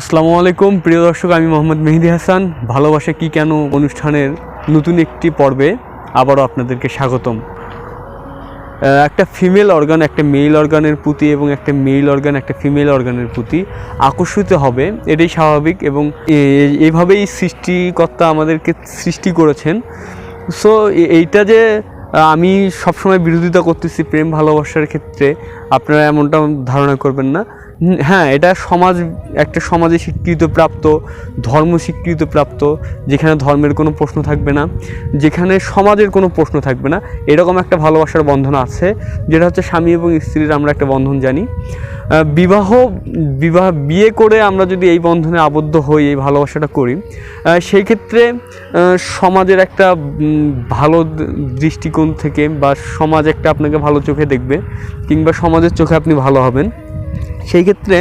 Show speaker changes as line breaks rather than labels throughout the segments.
আসসালামু আলাইকুম প্রিয় দর্শক, আমি মোহাম্মদ মেহেদি হাসান। ভালোবাসা কি কেন অনুষ্ঠানের নতুন একটি পর্বে আবারও আপনাদেরকে স্বাগতম। একটা ফিমেল অর্গান একটা মেল অর্গানের প্রতি এবং একটা মেল অর্গান একটা ফিমেল অর্গানের প্রতি আকর্ষিত হবে, এটাই স্বাভাবিক এবং এইভাবেই সৃষ্টিকর্তা আমাদেরকে সৃষ্টি করেছেন। সো এইটা যে আমি সবসময় বিরোধিতা করতেছি প্রেম ভালোবাসার ক্ষেত্রে, আপনারা এমনটা ধারণা করবেন না। হ্যাঁ, এটা একটা সমাজে স্বীকৃতপ্রাপ্ত, ধর্ম স্বীকৃতপ্রাপ্ত, যেখানে ধর্মের কোনো প্রশ্ন থাকবে না, যেখানে সমাজের কোনো প্রশ্ন থাকবে না, এরকম একটা ভালোবাসার বন্ধন আছে, যেটা হচ্ছে স্বামী এবং স্ত্রীর আমরা একটা বন্ধন জানি। বিয়ে করে আমরা যদি এই বন্ধনে আবদ্ধ হই, এই ভালোবাসাটা করি, সেই ক্ষেত্রে সমাজের একটা ভালো দৃষ্টিকোণ থেকে বা সমাজ একটা আপনাকে ভালো চোখে দেখবে, কিংবা সমাজের চোখে আপনি ভালো হবেন। সেই ক্ষেত্রে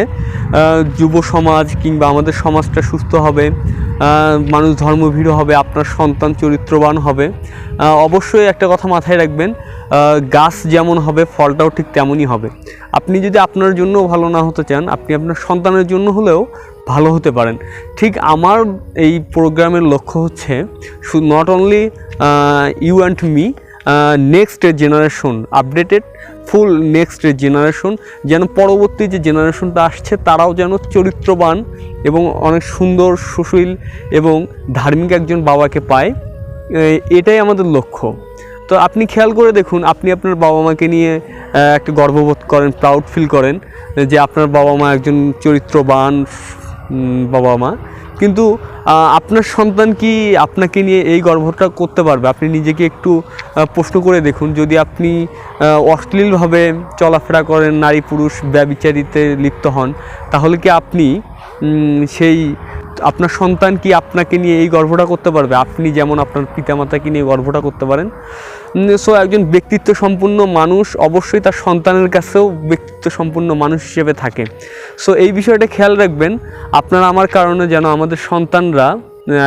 যুব সমাজ কিংবা আমাদের সমাজটা সুস্থ হবে, মানুষ ধর্মভীরু হবে, আপনার সন্তান চরিত্রবান হবে। অবশ্যই একটা কথা মাথায় রাখবেন, গাছ যেমন হবে ফলটাও ঠিক তেমনই হবে। আপনি যদি আপনার জন্য ভালো না হতে চান, আপনি আপনার সন্তানের জন্য হলেও ভালো হতে পারেন। ঠিক আমার এই প্রোগ্রামের লক্ষ্য হচ্ছে not only you and me, next generation updated, full next generation, যেন পরবর্তী যে জেনারেশনটা আসছে তারাও যেন চরিত্রবান এবং অনেক সুন্দর সুশীল এবং ধার্মিক একজন বাবাকে পায়, এটাই আমাদের লক্ষ্য। তো আপনি খেয়াল করে দেখুন, আপনি আপনার বাবা মাকে নিয়ে একটা গর্ববোধ করেন, প্রাউড ফিল করেন যে আপনার বাবা মা একজন চরিত্রবান বাবা মা, কিন্তু আপনার সন্তান কি আপনাকে নিয়ে এই গর্বটা করতে পারবে? আপনি নিজেকে একটু প্রশ্ন করে দেখুন। যদি আপনি অশ্লীলভাবে চলাফেরা করেন, নারী পুরুষ ব্যভিচারিতে লিপ্ত হন, তাহলে কি আপনি আপনার সন্তান কি আপনাকে নিয়ে এই গর্বটা করতে পারবে? আপনি যেমন আপনার পিতামাতাকে নিয়ে গর্বটা করতে পারেন। সো একজন ব্যক্তিত্ব সম্পন্ন মানুষ অবশ্যই তার সন্তানের কাছেও ব্যক্তিত্ব সম্পন্ন মানুষ হিসেবে থাকে। সো এই বিষয়টা খেয়াল রাখবেন, আপনারা আমার কারণে যেন আমাদের সন্তানরা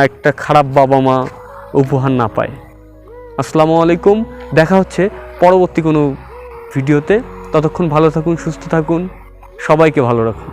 একটা খারাপ বাবা মা উপহার না পায়। আসসালামু আলাইকুম, দেখা হচ্ছে পরবর্তী কোনো ভিডিওতে। ততক্ষণ ভালো থাকুন, সুস্থ থাকুন, সবাইকে ভালো রাখুন।